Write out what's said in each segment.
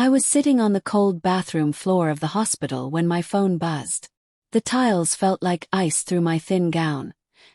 I was sitting on the cold bathroom floor of the hospital when my phone buzzed. The tiles felt like ice through my thin gown,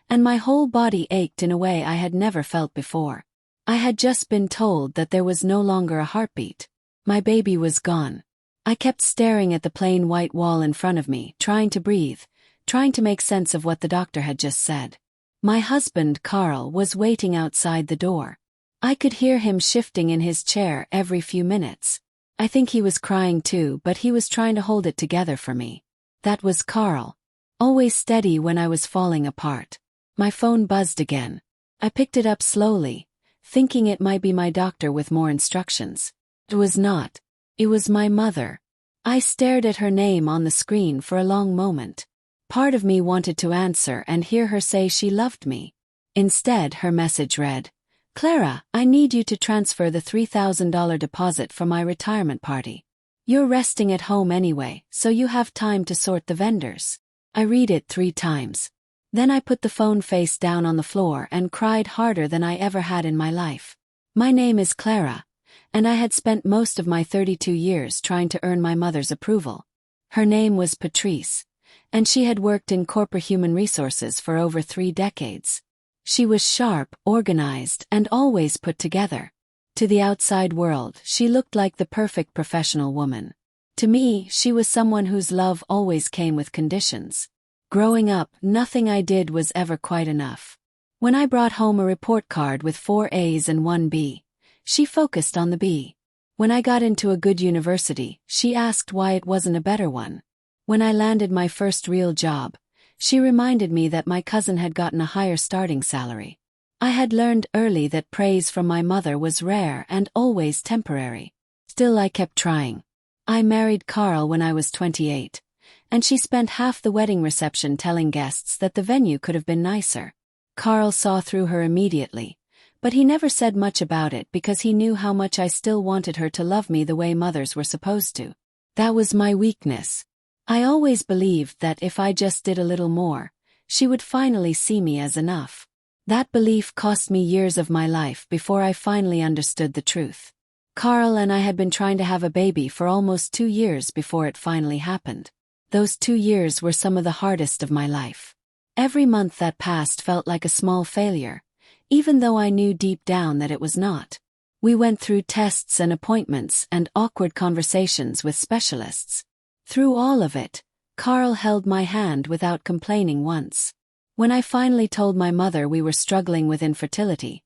and my whole body ached in a way I had never felt before. I had just been told that there was no longer a heartbeat. My baby was gone. I kept staring at the plain white wall in front of me, trying to breathe, trying to make sense of what the doctor had just said. My husband, Carl, was waiting outside the door. I could hear him shifting in his chair every few minutes. I think he was crying too, but he was trying to hold it together for me. That was Carl. Always steady when I was falling apart. My phone buzzed again. I picked it up slowly, thinking it might be my doctor with more instructions. It was not. It was my mother. I stared at her name on the screen for a long moment. Part of me wanted to answer and hear her say she loved me. Instead, her message read, "Clara, I need you to transfer the $3,000 deposit for my retirement party. You're resting at home anyway, so you have time to sort the vendors." I read it 3 times. Then I put the phone face down on the floor and cried harder than I ever had in my life. My name is Clara, and I had spent most of my 32 years trying to earn my mother's approval. Her name was Patrice, and she had worked in corporate human resources for over 3 decades. She was sharp, organized, and always put together. To the outside world, she looked like the perfect professional woman. To me, she was someone whose love always came with conditions. Growing up, nothing I did was ever quite enough. When I brought home a report card with 4 A's and 1 B, she focused on the B. When I got into a good university, she asked why it wasn't a better one. When I landed my first real job, she reminded me that my cousin had gotten a higher starting salary. I had learned early that praise from my mother was rare and always temporary. Still, I kept trying. I married Carl when I was 28, and she spent half the wedding reception telling guests that the venue could have been nicer. Carl saw through her immediately, but he never said much about it because he knew how much I still wanted her to love me the way mothers were supposed to. That was my weakness. I always believed that if I just did a little more, she would finally see me as enough. That belief cost me years of my life before I finally understood the truth. Carl and I had been trying to have a baby for almost 2 years before it finally happened. Those 2 years were some of the hardest of my life. Every month that passed felt like a small failure, even though I knew deep down that it was not. We went through tests and appointments and awkward conversations with specialists. Through all of it, Carl held my hand without complaining once. When I finally told my mother we were struggling with infertility,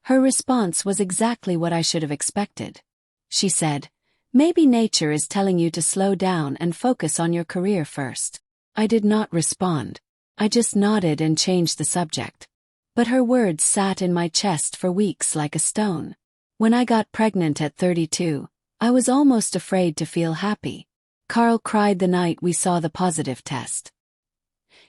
her response was exactly what I should have expected. She said, "Maybe nature is telling you to slow down and focus on your career first." I did not respond. I just nodded and changed the subject. But her words sat in my chest for weeks like a stone. When I got pregnant at 32, I was almost afraid to feel happy. Carl cried the night we saw the positive test.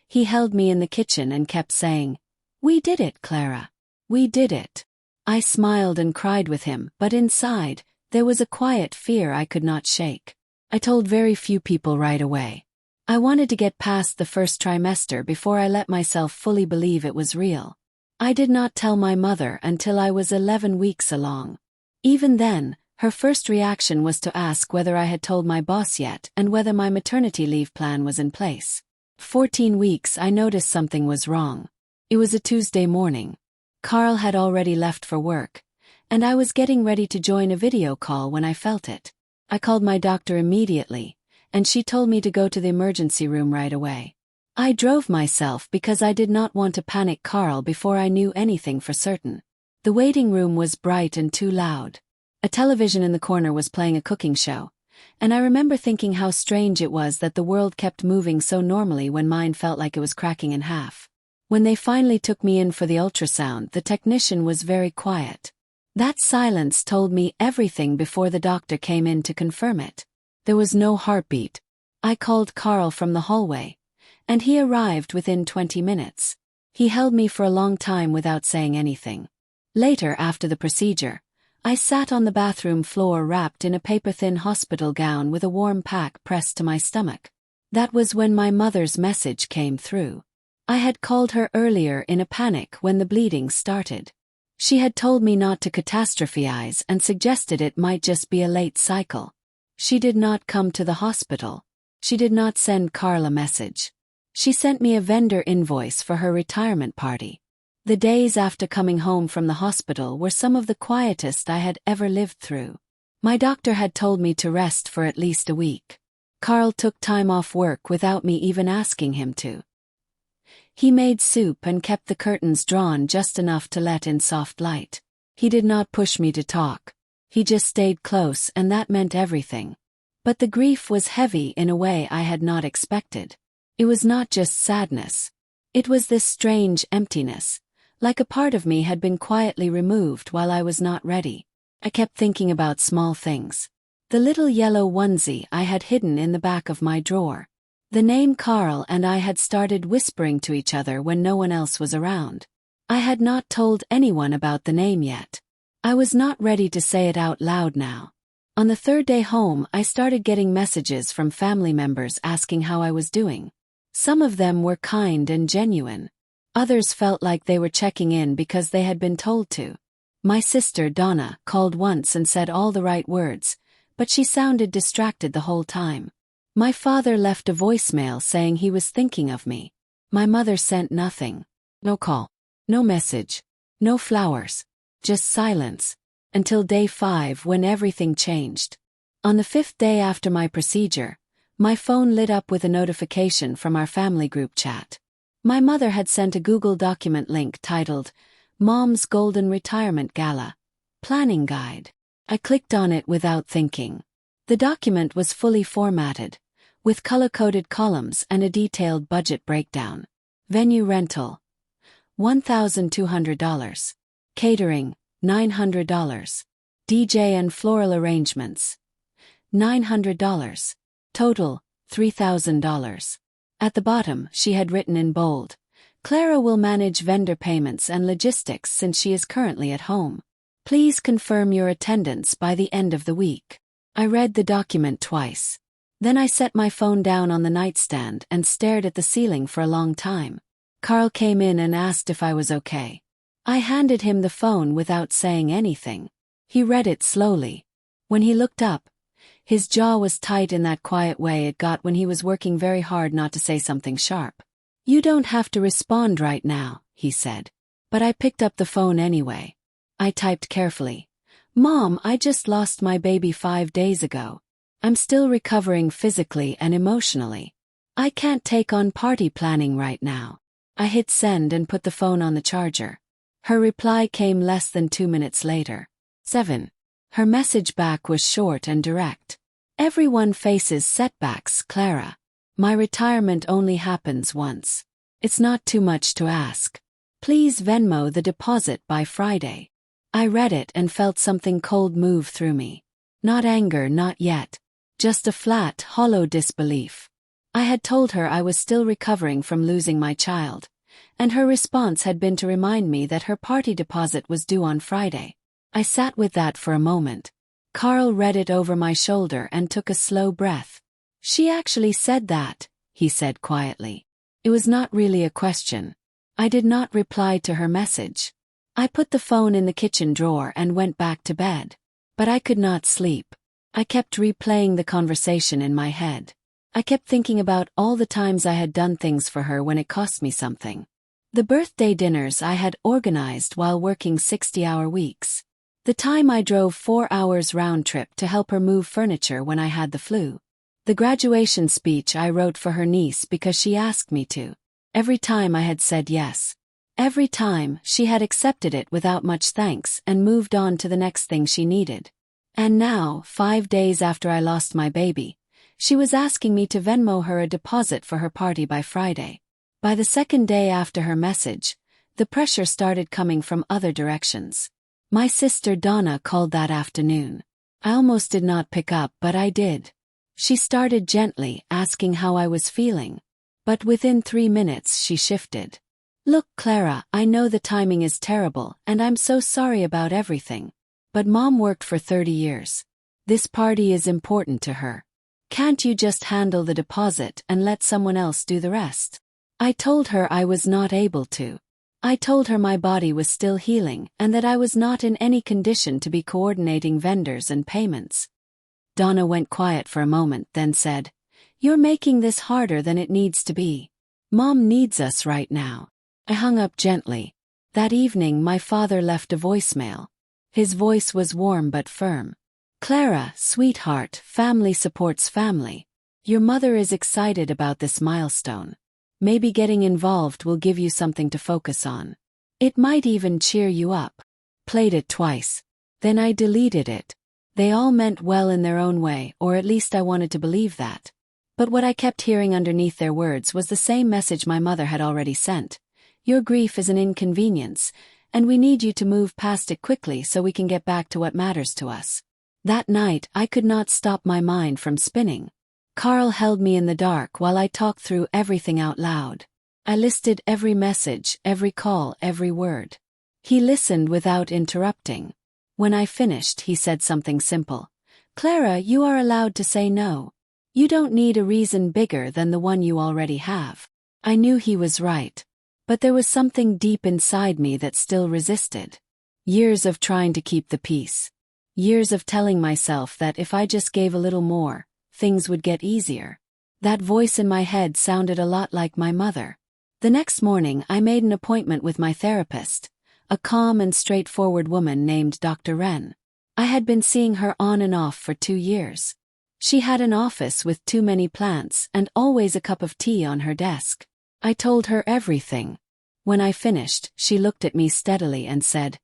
He held me in the kitchen and kept saying, "We did it, Clara. We did it." I smiled and cried with him, but inside, there was a quiet fear I could not shake. I told very few people right away. I wanted to get past the first trimester before I let myself fully believe it was real. I did not tell my mother until I was 11 weeks along. Even then, her first reaction was to ask whether I had told my boss yet and whether my maternity leave plan was in place. 14 weeks I noticed something was wrong. It was a Tuesday morning. Carl had already left for work, and I was getting ready to join a video call when I felt it. I called my doctor immediately, and she told me to go to the emergency room right away. I drove myself because I did not want to panic Carl before I knew anything for certain. The waiting room was bright and too loud. A television in the corner was playing a cooking show, and I remember thinking how strange it was that the world kept moving so normally when mine felt like it was cracking in half. When they finally took me in for the ultrasound, the technician was very quiet. That silence told me everything before the doctor came in to confirm it. There was no heartbeat. I called Carl from the hallway, and he arrived within 20 minutes. He held me for a long time without saying anything. Later, after the procedure, I sat on the bathroom floor wrapped in a paper-thin hospital gown with a warm pack pressed to my stomach. That was when my mother's message came through. I had called her earlier in a panic when the bleeding started. She had told me not to catastrophize and suggested it might just be a late cycle. She did not come to the hospital. She did not send Carl a message. She sent me a vendor invoice for her retirement party. The days after coming home from the hospital were some of the quietest I had ever lived through. My doctor had told me to rest for at least a week. Carl took time off work without me even asking him to. He made soup and kept the curtains drawn just enough to let in soft light. He did not push me to talk. He just stayed close, and that meant everything. But the grief was heavy in a way I had not expected. It was not just sadness. It was this strange emptiness, like a part of me had been quietly removed while I was not ready. I kept thinking about small things. The little yellow onesie I had hidden in the back of my drawer. The name Carl and I had started whispering to each other when no one else was around. I had not told anyone about the name yet. I was not ready to say it out loud now. On the third day home, I started getting messages from family members asking how I was doing. Some of them were kind and genuine. Others felt like they were checking in because they had been told to. My sister, Donna, called once and said all the right words, but she sounded distracted the whole time. My father left a voicemail saying he was thinking of me. My mother sent nothing. No call. No message. No flowers. Just silence. Until day 5 when everything changed. On the 5th day after my procedure, my phone lit up with a notification from our family group chat. My mother had sent a Google document link titled, Mom's Golden Retirement Gala. Planning Guide. I clicked on it without thinking. The document was fully formatted, with color-coded columns and a detailed budget breakdown. Venue rental, $1,200. Catering, $900. DJ and floral arrangements, $900. Total, $3,000. At the bottom, she had written in bold, Clara will manage vendor payments and logistics since she is currently at home. Please confirm your attendance by the end of the week. I read the document twice. Then I set my phone down on the nightstand and stared at the ceiling for a long time. Carl came in and asked if I was okay. I handed him the phone without saying anything. He read it slowly. When he looked up, his jaw was tight in that quiet way it got when he was working very hard not to say something sharp. You don't have to respond right now, he said. But I picked up the phone anyway. I typed carefully. Mom, I just lost my baby 5 days ago. I'm still recovering physically and emotionally. I can't take on party planning right now. I hit send and put the phone on the charger. Her reply came less than 2 minutes later. 7. Her message back was short and direct. Everyone faces setbacks, Clara. My retirement only happens once. It's not too much to ask. Please Venmo the deposit by Friday. I read it and felt something cold move through me. Not anger, not yet. Just a flat, hollow disbelief. I had told her I was still recovering from losing my child, and her response had been to remind me that her party deposit was due on Friday. I sat with that for a moment. Carl read it over my shoulder and took a slow breath. She actually said that, he said quietly. It was not really a question. I did not reply to her message. I put the phone in the kitchen drawer and went back to bed. But I could not sleep. I kept replaying the conversation in my head. I kept thinking about all the times I had done things for her when it cost me something. The birthday dinners I had organized while working 60-hour weeks. The time I drove 4 hours round trip to help her move furniture when I had the flu. The graduation speech I wrote for her niece because she asked me to. Every time I had said yes. Every time she had accepted it without much thanks and moved on to the next thing she needed. And now, 5 days after I lost my baby, she was asking me to Venmo her a deposit for her party by Friday. By the second day after her message, the pressure started coming from other directions. My sister Donna called that afternoon. I almost did not pick up, but I did. She started gently, asking how I was feeling. But within 3 minutes she shifted. Look, Clara, I know the timing is terrible, and I'm so sorry about everything. But Mom worked for 30 years. This party is important to her. Can't you just handle the deposit and let someone else do the rest? I told her I was not able to. I told her my body was still healing and that I was not in any condition to be coordinating vendors and payments. Donna went quiet for a moment, then said, "You're making this harder than it needs to be. Mom needs us right now." I hung up gently. That evening my father left a voicemail. His voice was warm but firm. "Clara, sweetheart, family supports family. Your mother is excited about this milestone. Maybe getting involved will give you something to focus on. It might even cheer you up." Played it twice. Then I deleted it. They all meant well in their own way, or at least I wanted to believe that. But what I kept hearing underneath their words was the same message my mother had already sent. "Your grief is an inconvenience, and we need you to move past it quickly so we can get back to what matters to us." That night I could not stop my mind from spinning. Carl held me in the dark while I talked through everything out loud. I listed every message, every call, every word. He listened without interrupting. When I finished, he said something simple. "Clara, you are allowed to say no. You don't need a reason bigger than the one you already have." I knew he was right. But there was something deep inside me that still resisted. Years of trying to keep the peace. Years of telling myself that if I just gave a little more, things would get easier. That voice in my head sounded a lot like my mother. The next morning I made an appointment with my therapist, a calm and straightforward woman named Dr. Wren. I had been seeing her on and off for 2 years. She had an office with too many plants and always a cup of tea on her desk. I told her everything. When I finished, she looked at me steadily and said,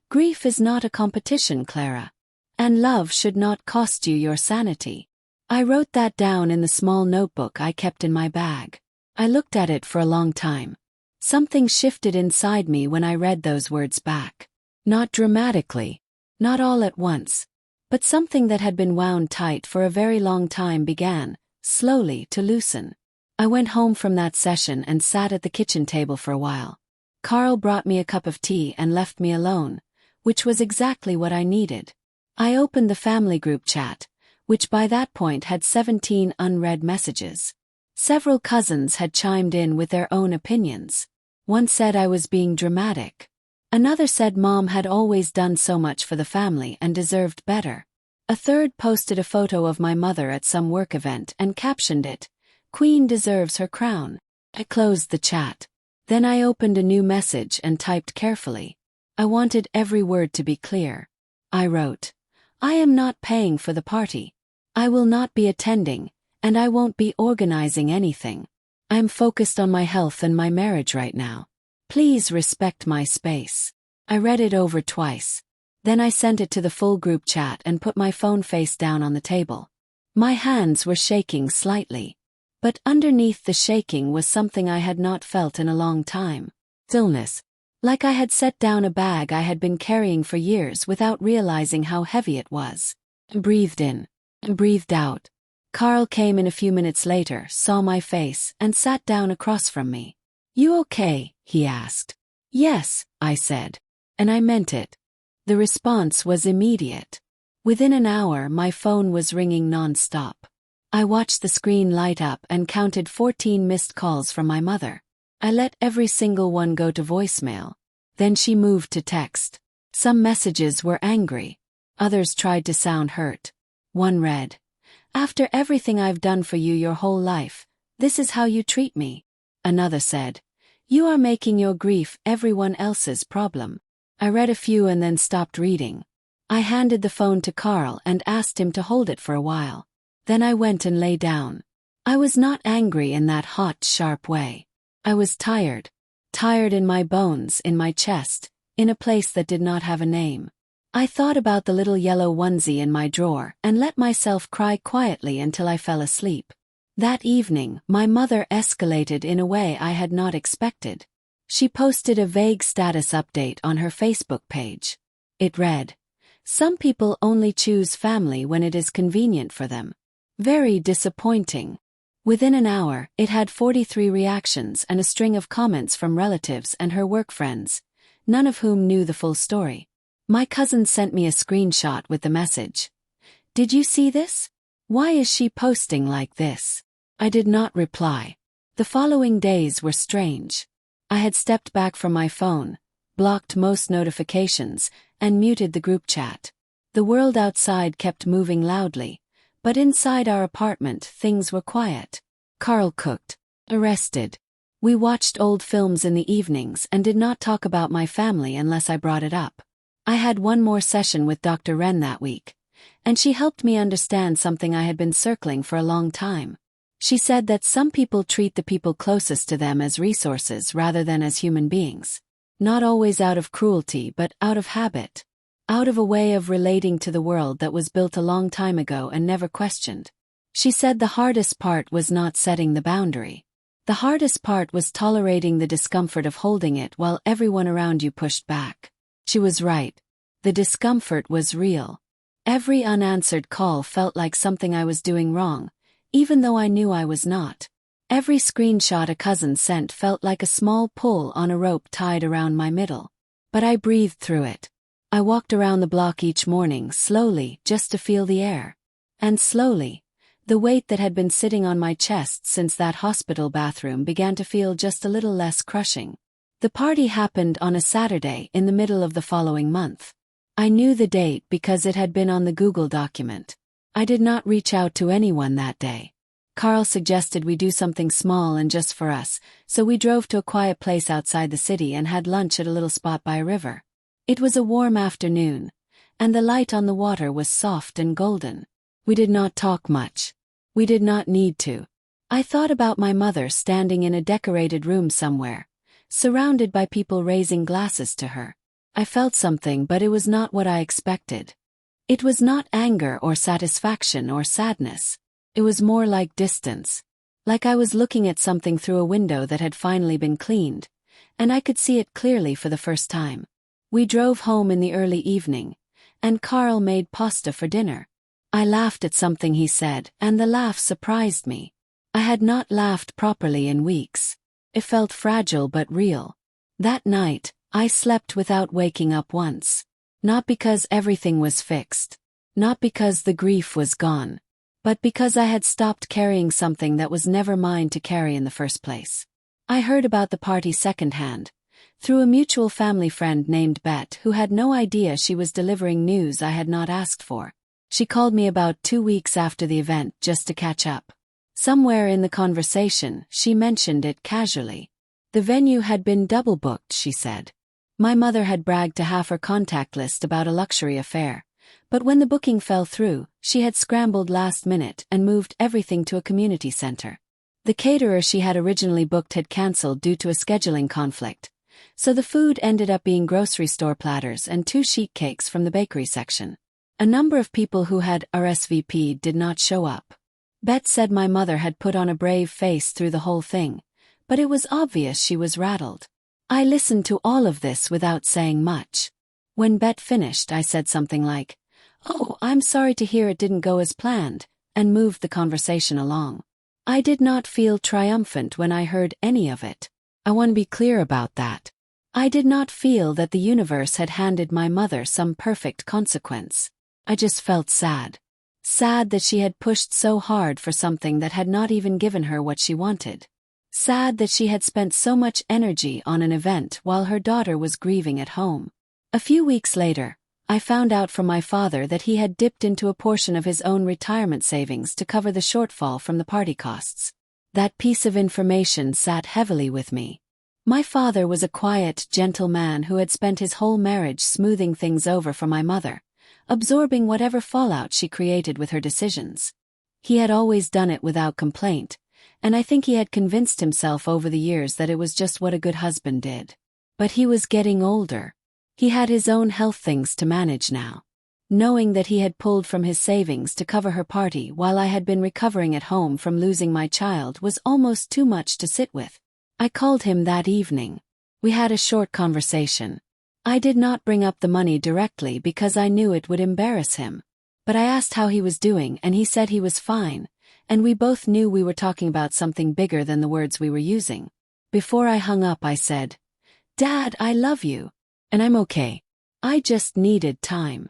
"Grief is not a competition, Clara. And love should not cost you your sanity." I wrote that down in the small notebook I kept in my bag. I looked at it for a long time. Something shifted inside me when I read those words back. Not dramatically, not all at once, but something that had been wound tight for a very long time began, slowly, to loosen. I went home from that session and sat at the kitchen table for a while. Carl brought me a cup of tea and left me alone, which was exactly what I needed. I opened the family group chat, which by that point had 17 unread messages. Several cousins had chimed in with their own opinions. One said I was being dramatic. Another said Mom had always done so much for the family and deserved better. A third posted a photo of my mother at some work event and captioned it, "Queen deserves her crown." I closed the chat. Then I opened a new message and typed carefully. I wanted every word to be clear. I wrote, "I am not paying for the party. I will not be attending, and I won't be organizing anything. I'm focused on my health and my marriage right now. Please respect my space." I read it over twice. Then I sent it to the full group chat and put my phone face down on the table. My hands were shaking slightly. But underneath the shaking was something I had not felt in a long time. Stillness. Like I had set down a bag I had been carrying for years without realizing how heavy it was. I breathed in. I breathed out. Carl came in a few minutes later, saw my face, and sat down across from me. "You okay?" he asked. "Yes," I said. And I meant it. The response was immediate. Within an hour my phone was ringing non-stop. I watched the screen light up and counted 14 missed calls from my mother. I let every single one go to voicemail. Then she moved to text. Some messages were angry. Others tried to sound hurt. One read, "After everything I've done for you your whole life, this is how you treat me." Another said, "You are making your grief everyone else's problem." I read a few and then stopped reading. I handed the phone to Carl and asked him to hold it for a while. Then I went and lay down. I was not angry in that hot, sharp way. I was tired. Tired in my bones, in my chest, in a place that did not have a name. I thought about the little yellow onesie in my drawer and let myself cry quietly until I fell asleep. That evening, my mother escalated in a way I had not expected. She posted a vague status update on her Facebook page. It read, "Some people only choose family when it is convenient for them." Very disappointing. Within an hour, it had 43 reactions and a string of comments from relatives and her work friends, none of whom knew the full story. My cousin sent me a screenshot with the message. "Did you see this? Why is she posting like this?" I did not reply. The following days were strange. I had stepped back from my phone, blocked most notifications, and muted the group chat. The world outside kept moving loudly, But inside our apartment, things were quiet. Carl cooked. Arrested. We watched old films in the evenings and did not talk about my family unless I brought it up. I had one more session with Dr. Wren that week, and she helped me understand something I had been circling for a long time. She said that some people treat the people closest to them as resources rather than as human beings. Not always out of cruelty, but out of habit. Out of a way of relating to the world that was built a long time ago and never questioned. She said the hardest part was not setting the boundary. The hardest part was tolerating the discomfort of holding it while everyone around you pushed back. She was right. The discomfort was real. Every unanswered call felt like something I was doing wrong, even though I knew I was not. Every screenshot a cousin sent felt like a small pull on a rope tied around my middle. But I breathed through it. I walked around the block each morning, slowly, just to feel the air. And slowly, the weight that had been sitting on my chest since that hospital bathroom began to feel just a little less crushing. The party happened on a Saturday in the middle of the following month. I knew the date because it had been on the Google document. I did not reach out to anyone that day. Carl suggested we do something small and just for us, so we drove to a quiet place outside the city and had lunch at a little spot by a river. It was a warm afternoon, and the light on the water was soft and golden. We did not talk much. We did not need to. I thought about my mother standing in a decorated room somewhere, surrounded by people raising glasses to her. I felt something, but it was not what I expected. It was not anger or satisfaction or sadness. It was more like distance. Like I was looking at something through a window that had finally been cleaned, and I could see it clearly for the first time. We drove home in the early evening, and Carl made pasta for dinner. I laughed at something he said, and the laugh surprised me. I had not laughed properly in weeks. It felt fragile but real. That night, I slept without waking up once. Not because everything was fixed. Not because the grief was gone. But because I had stopped carrying something that was never mine to carry in the first place. I heard about the party secondhand, through a mutual family friend named Bet who had no idea she was delivering news I had not asked for. She called me about 2 weeks after the event just to catch up. Somewhere in the conversation, she mentioned it casually. The venue had been double booked, she said. My mother had bragged to half her contact list about a luxury affair, but when the booking fell through, she had scrambled last minute and moved everything to a community center. The caterer she had originally booked had cancelled due to a scheduling conflict, so the food ended up being grocery store platters and 2 sheet cakes from the bakery section. A number of people who had RSVP'd did not show up. Bet said my mother had put on a brave face through the whole thing, but it was obvious she was rattled. I listened to all of this without saying much. When Bet finished, I said something like, "Oh, I'm sorry to hear it didn't go as planned," and moved the conversation along. I did not feel triumphant when I heard any of it. I want to be clear about that. I did not feel that the universe had handed my mother some perfect consequence. I just felt sad. Sad that she had pushed so hard for something that had not even given her what she wanted. Sad that she had spent so much energy on an event while her daughter was grieving at home. A few weeks later, I found out from my father that he had dipped into a portion of his own retirement savings to cover the shortfall from the party costs. That piece of information sat heavily with me. My father was a quiet, gentle man who had spent his whole marriage smoothing things over for my mother, absorbing whatever fallout she created with her decisions. He had always done it without complaint, and I think he had convinced himself over the years that it was just what a good husband did. But he was getting older. He had his own health things to manage now. Knowing that he had pulled from his savings to cover her party while I had been recovering at home from losing my child was almost too much to sit with. I called him that evening. We had a short conversation. I did not bring up the money directly because I knew it would embarrass him. But I asked how he was doing and he said he was fine, and we both knew we were talking about something bigger than the words we were using. Before I hung up, I said, "Dad, I love you. And I'm okay. I just needed time."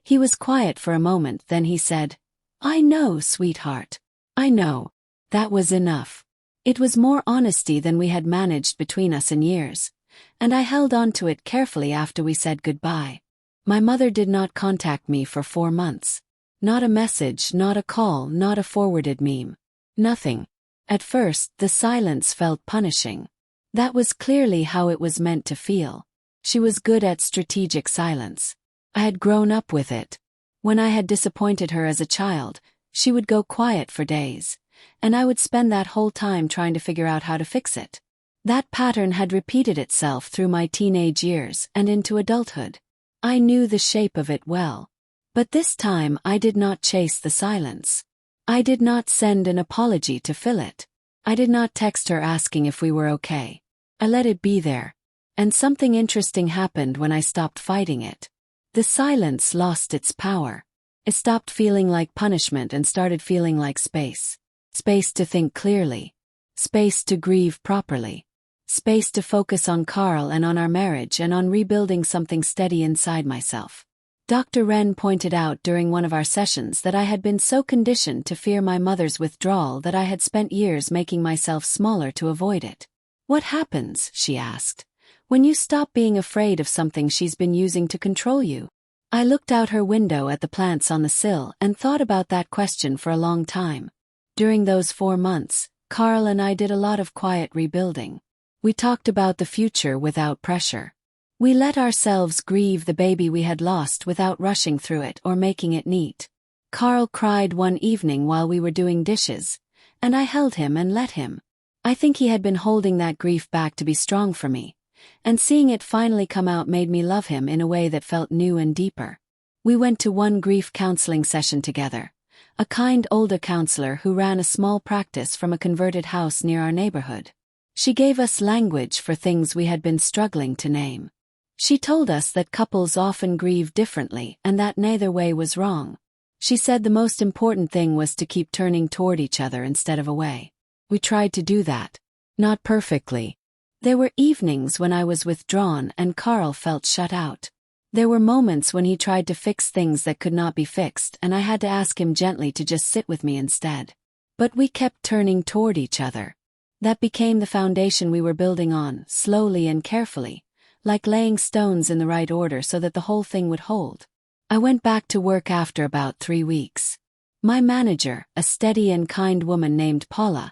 He was quiet for a moment, then he said, "I know, sweetheart. I know." That was enough. It was more honesty than we had managed between us in years, and I held on to it carefully after we said goodbye. My mother did not contact me for 4 months. Not a message, not a call, not a forwarded meme. Nothing. At first, the silence felt punishing. That was clearly how it was meant to feel. She was good at strategic silence. I had grown up with it. When I had disappointed her as a child, she would go quiet for days, and I would spend that whole time trying to figure out how to fix it. That pattern had repeated itself through my teenage years and into adulthood. I knew the shape of it well. But this time I did not chase the silence. I did not send an apology to fill it. I did not text her asking if we were okay. I let it be there. And something interesting happened when I stopped fighting it. The silence lost its power. It stopped feeling like punishment and started feeling like space. Space to think clearly. Space to grieve properly. Space to focus on Carl and on our marriage and on rebuilding something steady inside myself. Dr. Wren pointed out during one of our sessions that I had been so conditioned to fear my mother's withdrawal that I had spent years making myself smaller to avoid it. What happens, she asked, when you stop being afraid of something she's been using to control you? I looked out her window at the plants on the sill and thought about that question for a long time. During those 4 months, Carl and I did a lot of quiet rebuilding. We talked about the future without pressure. We let ourselves grieve the baby we had lost without rushing through it or making it neat. Carl cried one evening while we were doing dishes, and I held him and let him. I think he had been holding that grief back to be strong for me, and seeing it finally come out made me love him in a way that felt new and deeper. We went to one grief counseling session together. A kind older counselor who ran a small practice from a converted house near our neighborhood. She gave us language for things we had been struggling to name. She told us that couples often grieve differently and that neither way was wrong. She said the most important thing was to keep turning toward each other instead of away. We tried to do that. Not perfectly. There were evenings when I was withdrawn and Carl felt shut out. There were moments when he tried to fix things that could not be fixed and I had to ask him gently to just sit with me instead. But we kept turning toward each other. That became the foundation we were building on, slowly and carefully, like laying stones in the right order so that the whole thing would hold. I went back to work after about 3 weeks. My manager, a steady and kind woman named Paula,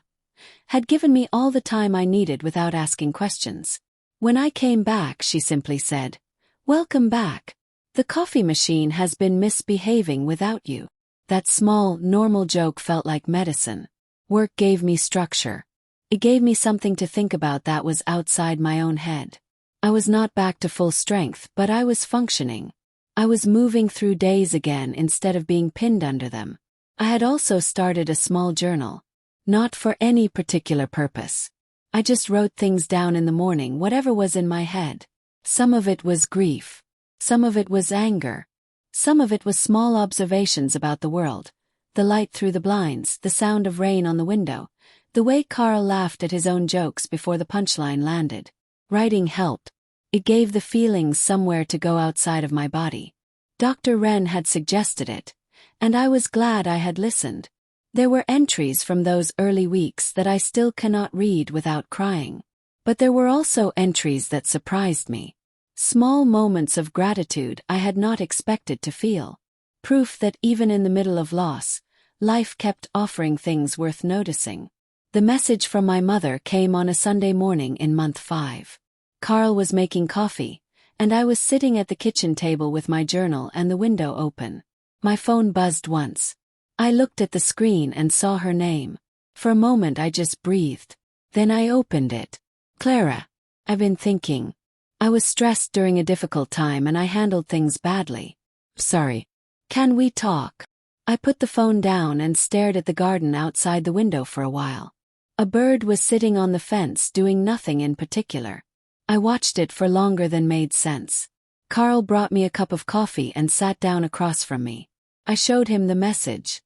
had given me all the time I needed without asking questions. When I came back, she simply said, "Welcome back. The coffee machine has been misbehaving without you." That small, normal joke felt like medicine. Work gave me structure. It gave me something to think about that was outside my own head. I was not back to full strength, but I was functioning. I was moving through days again instead of being pinned under them. I had also started a small journal. Not for any particular purpose. I just wrote things down in the morning, whatever was in my head. Some of it was grief. Some of it was anger. Some of it was small observations about the world. The light through the blinds, the sound of rain on the window, the way Carl laughed at his own jokes before the punchline landed. Writing helped. It gave the feelings somewhere to go outside of my body. Dr. Wren had suggested it, and I was glad I had listened. There were entries from those early weeks that I still cannot read without crying. But there were also entries that surprised me. Small moments of gratitude I had not expected to feel. Proof that even in the middle of loss, life kept offering things worth noticing. The message from my mother came on a Sunday morning in month 5. Carl was making coffee, and I was sitting at the kitchen table with my journal and the window open. My phone buzzed once. I looked at the screen and saw her name. For a moment I just breathed. Then I opened it. "Clara, I've been thinking. I was stressed during a difficult time and I handled things badly. Sorry. Can we talk?" I put the phone down and stared at the garden outside the window for a while. A bird was sitting on the fence doing nothing in particular. I watched it for longer than made sense. Carl brought me a cup of coffee and sat down across from me. I showed him the message.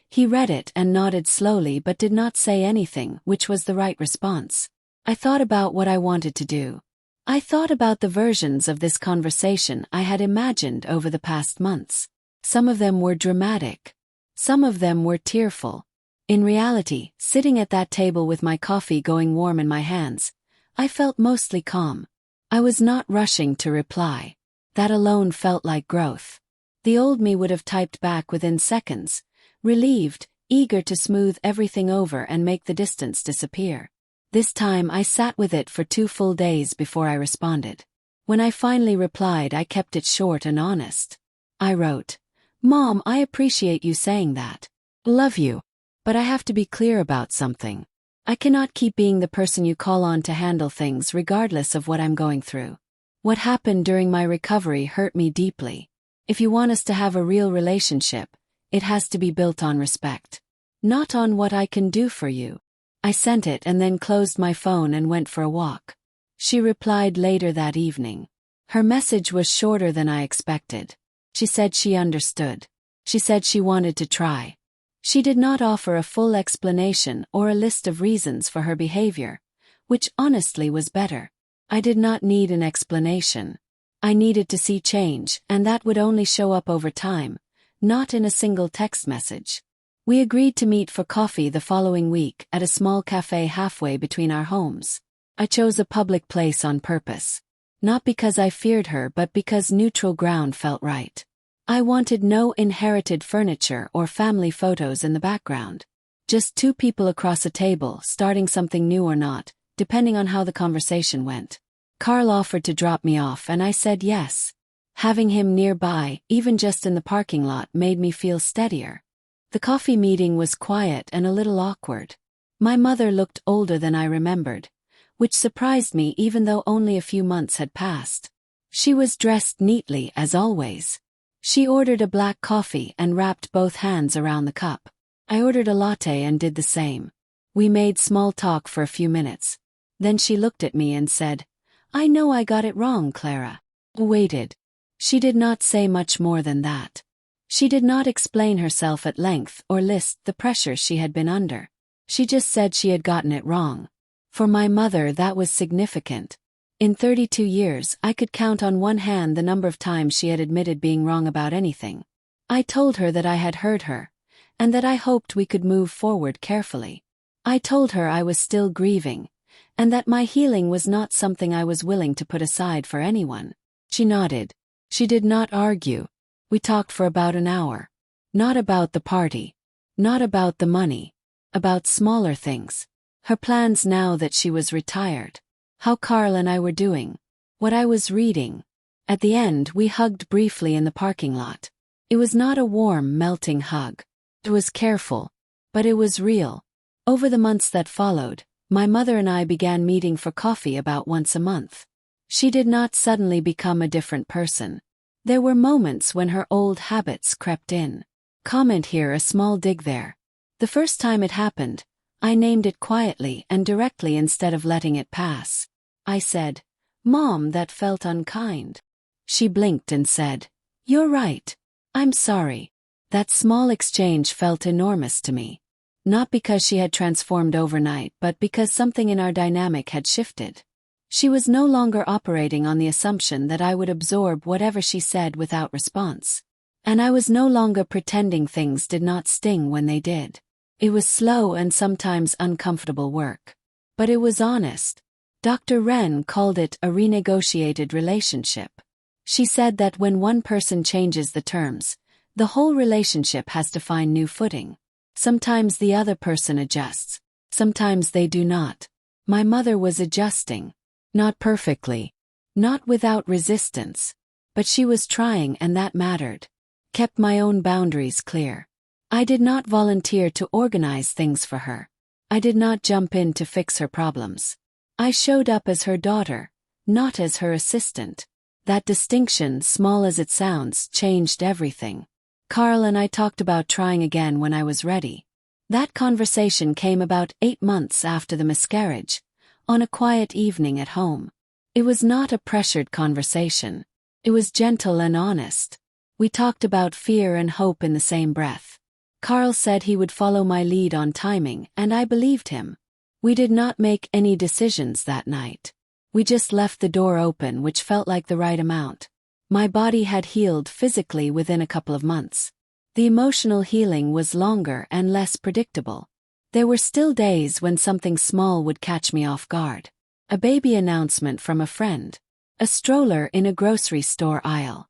He read it and nodded slowly but did not say anything, which was the right response. I thought about what I wanted to do. I thought about the versions of this conversation I had imagined over the past months. Some of them were dramatic. Some of them were tearful. In reality, sitting at that table with my coffee going warm in my hands, I felt mostly calm. I was not rushing to reply. That alone felt like growth. The old me would have typed back within seconds, relieved, eager to smooth everything over and make the distance disappear. This time I sat with it for 2 full days before I responded. When I finally replied, I kept it short and honest. I wrote, "Mom, I appreciate you saying that. Love you. But I have to be clear about something. I cannot keep being the person you call on to handle things regardless of what I'm going through. What happened during my recovery hurt me deeply. If you want us to have a real relationship, it has to be built on respect. Not on what I can do for you." I sent it and then closed my phone and went for a walk. She replied later that evening. Her message was shorter than I expected. She said she understood. She said she wanted to try. She did not offer a full explanation or a list of reasons for her behavior, which honestly was better. I did not need an explanation. I needed to see change, and that would only show up over time, not in a single text message. We agreed to meet for coffee the following week at a small cafe halfway between our homes. I chose a public place on purpose. Not because I feared her, but because neutral ground felt right. I wanted no inherited furniture or family photos in the background. Just 2 people across a table, starting something new or not, depending on how the conversation went. Carl offered to drop me off and I said yes. Having him nearby, even just in the parking lot, made me feel steadier. The coffee meeting was quiet and a little awkward. My mother looked older than I remembered, which surprised me even though only a few months had passed. She was dressed neatly as always. She ordered a black coffee and wrapped both hands around the cup. I ordered a latte and did the same. We made small talk for a few minutes. Then she looked at me and said, "I know I got it wrong, Clara." Waited. She did not say much more than that. She did not explain herself at length or list the pressure she had been under. She just said she had gotten it wrong. For my mother, that was significant. In 32 years, I could count on one hand the number of times she had admitted being wrong about anything. I told her that I had hurt her, and that I hoped we could move forward carefully. I told her I was still grieving, and that my healing was not something I was willing to put aside for anyone. She nodded. She did not argue. We talked for about an hour. Not about the party. Not about the money. About smaller things. Her plans now that she was retired. How Carl and I were doing. What I was reading. At the end, we hugged briefly in the parking lot. It was not a warm, melting hug. It was careful. But it was real. Over the months that followed, my mother and I began meeting for coffee about once a month. She did not suddenly become a different person. There were moments when her old habits crept in. Comment here, a small dig there. The first time it happened, I named it quietly and directly instead of letting it pass. I said, "Mom, that felt unkind." She blinked and said, "You're right. I'm sorry." That small exchange felt enormous to me. Not because she had transformed overnight, but because something in our dynamic had shifted. She was no longer operating on the assumption that I would absorb whatever she said without response. And I was no longer pretending things did not sting when they did. It was slow and sometimes uncomfortable work. But it was honest. Dr. Wren called it a renegotiated relationship. She said that when one person changes the terms, the whole relationship has to find new footing. Sometimes the other person adjusts. Sometimes they do not. My mother was adjusting. Not perfectly. Not without resistance. But she was trying, and that mattered. Kept my own boundaries clear. I did not volunteer to organize things for her. I did not jump in to fix her problems. I showed up as her daughter, not as her assistant. That distinction, small as it sounds, changed everything. Carl and I talked about trying again when I was ready. That conversation came about 8 months after the miscarriage, on a quiet evening at home. It was not a pressured conversation. It was gentle and honest. We talked about fear and hope in the same breath. Carl said he would follow my lead on timing, and I believed him. We did not make any decisions that night. We just left the door open, which felt like the right amount. My body had healed physically within a couple of months. The emotional healing was longer and less predictable. There were still days when something small would catch me off guard. A baby announcement from a friend. A stroller in a grocery store aisle.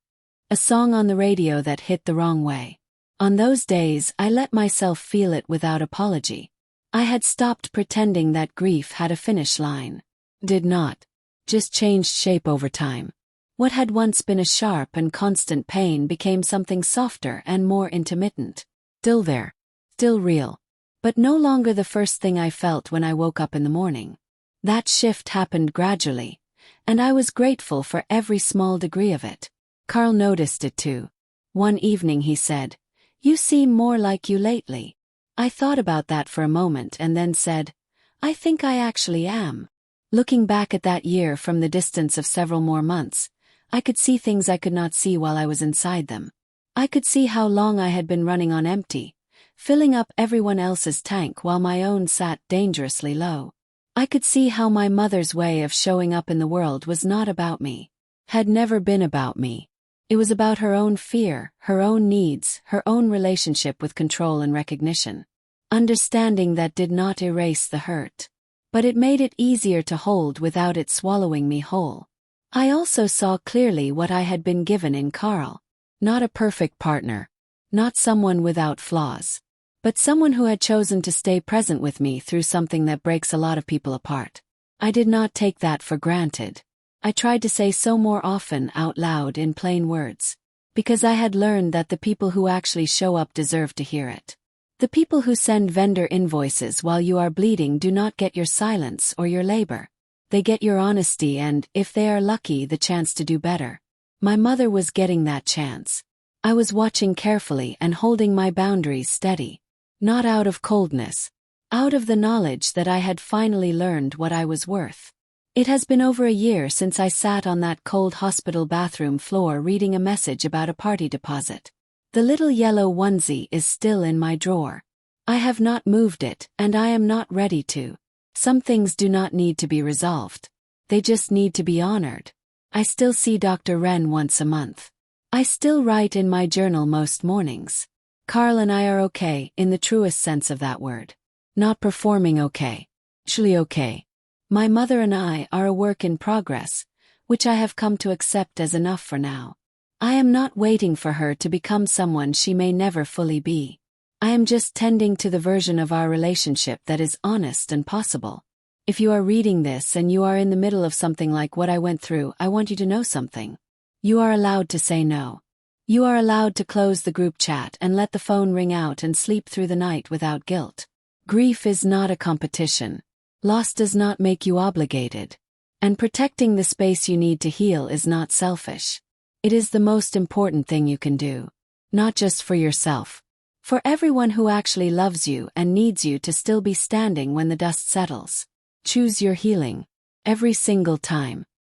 A song on the radio that hit the wrong way. On those days, I let myself feel it without apology. I had stopped pretending that grief had a finish line. Did not. Just changed shape over time. What had once been a sharp and constant pain became something softer and more intermittent. Still there. Still real. But no longer the first thing I felt when I woke up in the morning. That shift happened gradually, and I was grateful for every small degree of it. Carl noticed it too. One evening he said, "You seem more like you lately." I thought about that for a moment and then said, "I think I actually am." Looking back at that year from the distance of several more months, I could see things I could not see while I was inside them. I could see how long I had been running on empty, filling up everyone else's tank while my own sat dangerously low. I could see how my mother's way of showing up in the world was not about me. Had never been about me. It was about her own fear, her own needs, her own relationship with control and recognition. Understanding that did not erase the hurt. But it made it easier to hold without it swallowing me whole. I also saw clearly what I had been given in Carl. Not a perfect partner. Not someone without flaws. But someone who had chosen to stay present with me through something that breaks a lot of people apart. I did not take that for granted. I tried to say so more often out loud in plain words. Because I had learned that the people who actually show up deserve to hear it. The people who send vendor invoices while you are bleeding do not get your silence or your labor. They get your honesty and, if they are lucky, the chance to do better. My mother was getting that chance. I was watching carefully and holding my boundaries steady. Not out of coldness. Out of the knowledge that I had finally learned what I was worth. It has been over a year since I sat on that cold hospital bathroom floor reading a message about a party deposit. The little yellow onesie is still in my drawer. I have not moved it, and I am not ready to. Some things do not need to be resolved. They just need to be honored. I still see Dr. Wren once a month. I still write in my journal most mornings. Carl and I are okay, in the truest sense of that word. Not performing okay. Actually okay. My mother and I are a work in progress, which I have come to accept as enough for now. I am not waiting for her to become someone she may never fully be. I am just tending to the version of our relationship that is honest and possible. If you are reading this and you are in the middle of something like what I went through, I want you to know something. You are allowed to say no. You are allowed to close the group chat and let the phone ring out and sleep through the night without guilt. Grief is not a competition. Loss does not make you obligated. And protecting the space you need to heal is not selfish. It is the most important thing you can do. Not just for yourself. For everyone who actually loves you and needs you to still be standing when the dust settles. Choose your healing. Every single time.